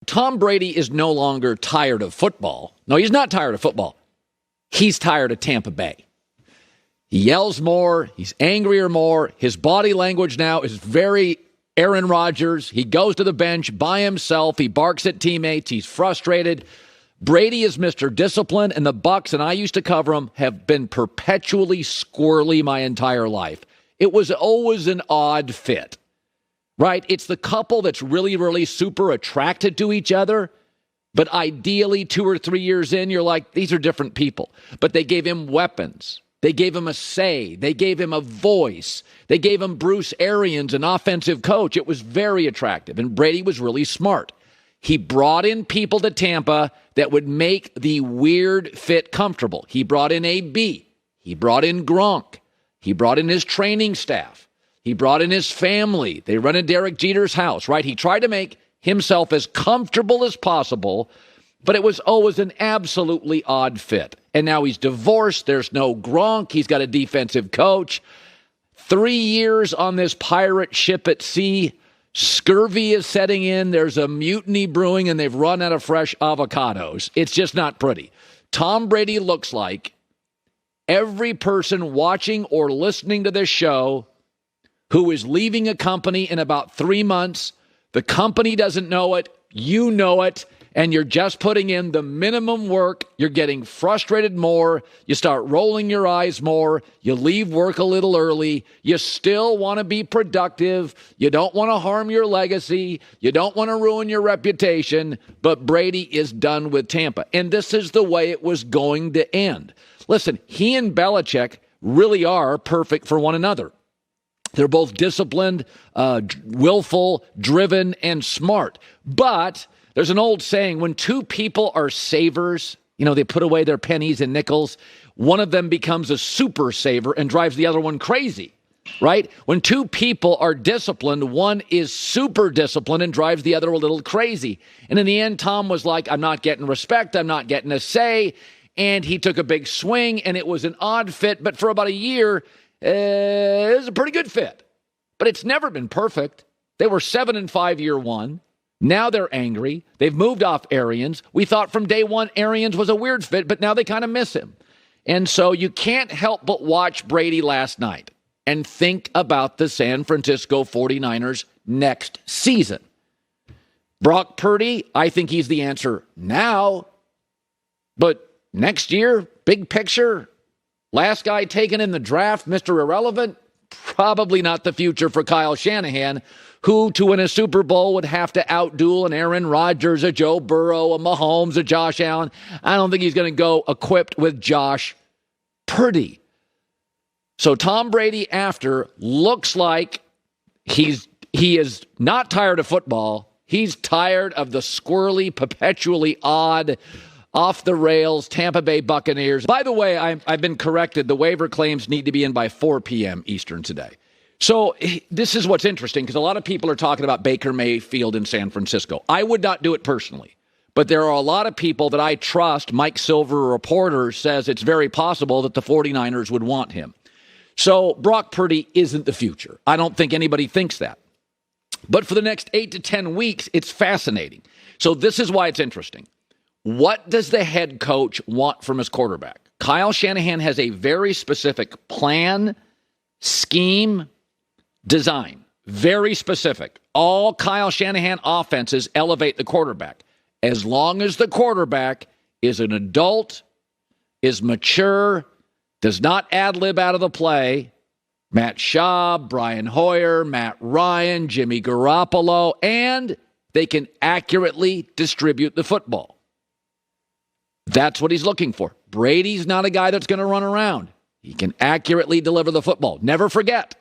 Tom Brady is no longer tired of football. No, he's not tired of football. He's tired of Tampa Bay. He yells more. He's angrier more. His body language now is very Aaron Rodgers. He goes to the bench by himself. He barks at teammates. He's frustrated. Brady is Mr. Discipline, and the Bucs, and I used to cover them, have been perpetually squirrely my entire life. It was always an odd fit, right? It's the couple that's really, really super attracted to each other, but ideally 2 or 3 years in, you're like, these are different people. But they gave him weapons. They gave him a say. They gave him a voice. They gave him Bruce Arians, an offensive coach. It was very attractive, and Brady was really smart. He brought in people to Tampa that would make the weird fit comfortable. He brought in AB. He brought in Gronk. He brought in his training staff. He brought in his family. They run in Derek Jeter's house, right? He tried to make himself as comfortable as possible, but it was always an absolutely odd fit. And now he's divorced. There's no Gronk. He's got a defensive coach. 3 years on this pirate ship at sea. Scurvy is setting in. There's a mutiny brewing, and they've run out of fresh avocados. It's just not pretty. Tom Brady looks like every person watching or listening to this show who is leaving a company in about 3 months. The company doesn't know it. You know it. And you're just putting in the minimum work. You're getting frustrated more. You start rolling your eyes more. You leave work a little early. You still want to be productive. You don't want to harm your legacy. You don't want to ruin your reputation. But Brady is done with Tampa. And this is the way it was going to end. Listen, he and Belichick really are perfect for one another. They're both disciplined, willful, driven, and smart. But there's an old saying, when two people are savers, they put away their pennies and nickels, one of them becomes a super saver and drives the other one crazy, right? When two people are disciplined, one is super disciplined and drives the other a little crazy. And in the end, Tom was like, I'm not getting respect. I'm not getting a say. And he took a big swing, and it was an odd fit. But for about a year, it was a pretty good fit. But it's never been perfect. They were 7-5 year one. Now they're angry. They've moved off Arians. We thought from day one Arians was a weird fit, but now they kind of miss him. And so you can't help but watch Brady last night and think about the San Francisco 49ers next season. Brock Purdy, I think he's the answer now. But next year, big picture, last guy taken in the draft, Mr. Irrelevant, probably not the future for Kyle Shanahan, who, to win a Super Bowl, would have to outduel an Aaron Rodgers, a Joe Burrow, a Mahomes, a Josh Allen. I don't think he's going to go equipped with Josh Purdy. So Tom Brady, after, looks like he is not tired of football. He's tired of the squirrely, perpetually odd, off-the-rails Tampa Bay Buccaneers. By the way, I've been corrected. The waiver claims need to be in by 4 p.m. Eastern today. So this is what's interesting, because a lot of people are talking about Baker Mayfield in San Francisco. I would not do it personally, but there are a lot of people that I trust. Mike Silver, a reporter, says it's very possible that the 49ers would want him. So Brock Purdy isn't the future. I don't think anybody thinks that. But for the next 8 to 10 weeks, it's fascinating. So this is why it's interesting. What does the head coach want from his quarterback? Kyle Shanahan has a very specific plan, scheme, design. Very specific. All Kyle Shanahan offenses elevate the quarterback. As long as the quarterback is an adult, is mature, does not ad-lib out of the play, Matt Schaub, Brian Hoyer, Matt Ryan, Jimmy Garoppolo, and they can accurately distribute the football. That's what he's looking for. Brady's not a guy that's going to run around. He can accurately deliver the football. Never forget,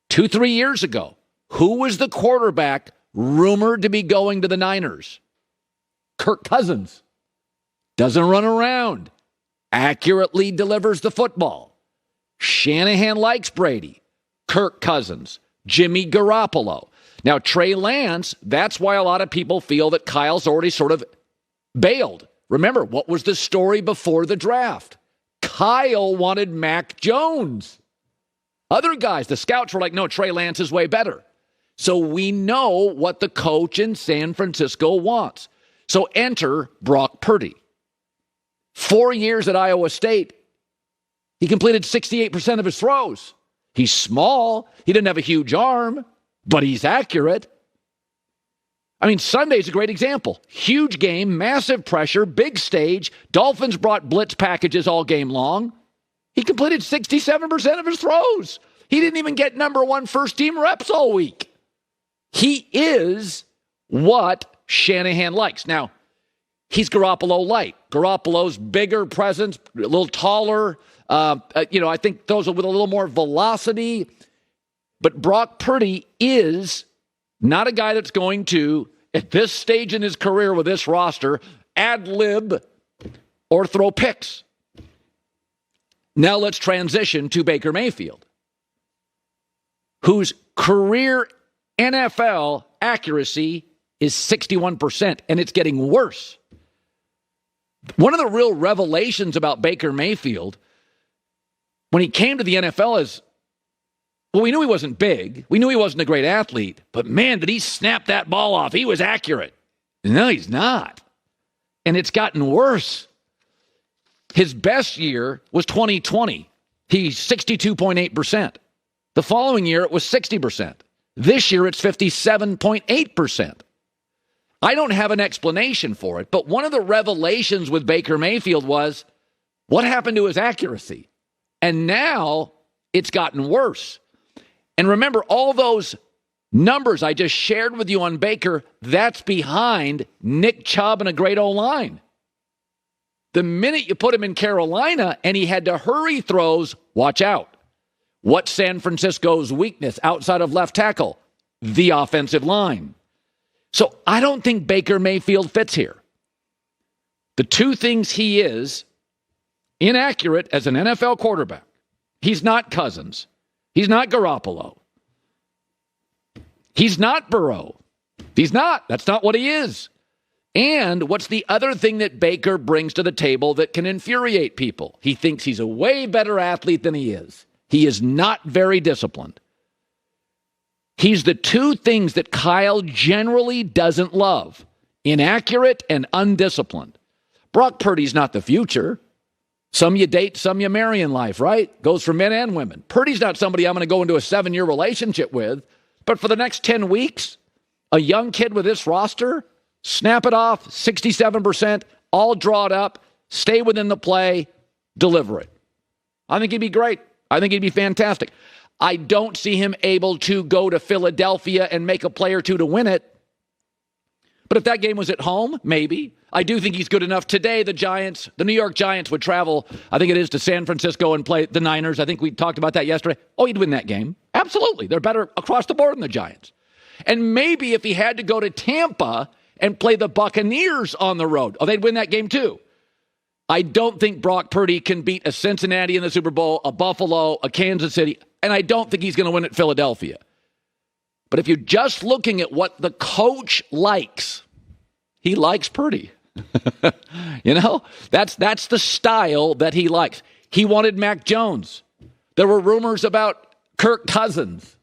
2-3 years ago, who was the quarterback rumored to be going to the Niners? Kirk Cousins. Doesn't run around. Accurately delivers the football. Shanahan likes Brady. Kirk Cousins. Jimmy Garoppolo. Now, Trey Lance, that's why a lot of people feel that Kyle's already sort of bailed. Remember, what was the story before the draft? Kyle wanted Mac Jones. Other guys, the scouts were like, no, Trey Lance is way better. So we know what the coach in San Francisco wants. So enter Brock Purdy. 4 years at Iowa State, he completed 68% of his throws. He's small. He didn't have a huge arm, but he's accurate. I mean, Sunday's a great example. Huge game, massive pressure, big stage. Dolphins brought blitz packages all game long. He completed 67% of his throws. He didn't even get number one first-team reps all week. He is what Shanahan likes. Now, he's Garoppolo light. Garoppolo's bigger presence, a little taller. I think those are with a little more velocity. But Brock Purdy is not a guy that's going to, at this stage in his career with this roster, ad-lib or throw picks. Now let's transition to Baker Mayfield, whose career NFL accuracy is 61%, and it's getting worse. One of the real revelations about Baker Mayfield, when he came to the NFL, is, well, we knew he wasn't big. We knew he wasn't a great athlete. But, man, did he snap that ball off. He was accurate. No, he's not. And it's gotten worse. His best year was 2020. He's 62.8%. The following year, it was 60%. This year, it's 57.8%. I don't have an explanation for it, but one of the revelations with Baker Mayfield was what happened to his accuracy? And now it's gotten worse. And remember, all those numbers I just shared with you on Baker, that's behind Nick Chubb and a great O-line. The minute you put him in Carolina and he had to hurry throws, watch out. What's San Francisco's weakness outside of left tackle? The offensive line. So I don't think Baker Mayfield fits here. The two things he is inaccurate as an NFL quarterback. He's not Cousins. He's not Garoppolo. He's not Burrow. He's not. That's not what he is. And what's the other thing that Baker brings to the table that can infuriate people? He thinks he's a way better athlete than he is. He is not very disciplined. He's the two things that Kyle generally doesn't love: inaccurate and undisciplined. Brock Purdy's not the future. Some you date, some you marry in life, right? Goes for men and women. Purdy's not somebody I'm going to go into a 7-year relationship with. But for the next 10 weeks, a young kid with this roster, snap it off, 67%, all drawn up, stay within the play, deliver it. I think he'd be great. I think he'd be fantastic. I don't see him able to go to Philadelphia and make a play or two to win it. But if that game was at home, maybe. I do think he's good enough. Today, the New York Giants would travel, I think it is, to San Francisco and play the Niners. I think we talked about that yesterday. Oh, he'd win that game. Absolutely. They're better across the board than the Giants. And maybe if he had to go to Tampa and play the Buccaneers on the road, they'd win that game too. I don't think Brock Purdy can beat a Cincinnati in the Super Bowl, a Buffalo, a Kansas City, and I don't think he's going to win at Philadelphia. But if you're just looking at what the coach likes, he likes Purdy. That's the style that he likes. He wanted Mac Jones. There were rumors about Kirk Cousins.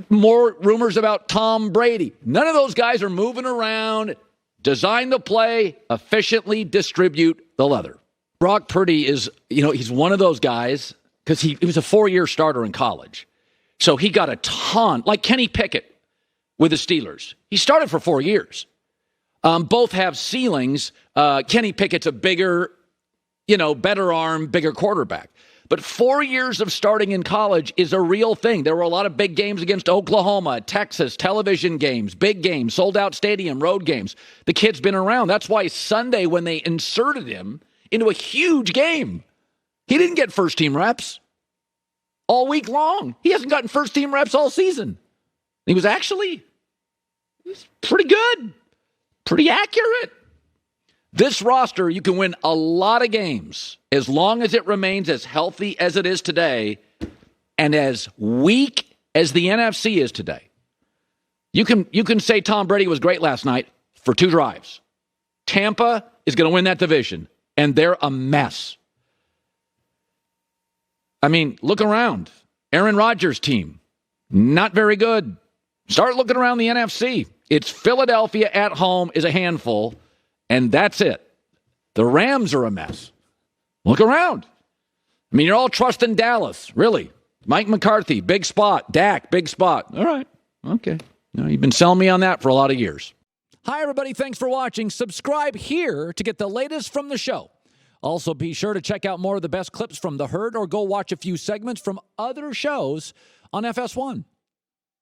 More rumors about Tom Brady. None of those guys are moving around. Design the play, efficiently distribute the leather. Brock Purdy is, he's one of those guys because he was a 4-year starter in college. So he got a ton, like Kenny Pickett with the Steelers. He started for 4 years. Both have ceilings. Kenny Pickett's a bigger, better arm, bigger quarterback. But 4 years of starting in college is a real thing. There were a lot of big games against Oklahoma, Texas, television games, big games, sold-out stadium, road games. The kid's been around. That's why Sunday, when they inserted him into a huge game, he didn't get first-team reps all week long. He hasn't gotten first-team reps all season. He was pretty good, pretty accurate. This roster, you can win a lot of games as long as it remains as healthy as it is today and as weak as the NFC is today. You can say Tom Brady was great last night for 2 drives. Tampa is going to win that division, and they're a mess. I mean, look around. Aaron Rodgers' team. Not very good. Start looking around the NFC. It's Philadelphia at home is a handful, and that's it. The Rams are a mess. Look around. I mean, you're all trusting Dallas, really. Mike McCarthy, big spot. Dak, big spot. All right. Okay. No, you've been selling me on that for a lot of years. Hi, everybody. Thanks for watching. Subscribe here to get the latest from the show. Also, be sure to check out more of the best clips from The Herd or go watch a few segments from other shows on FS1.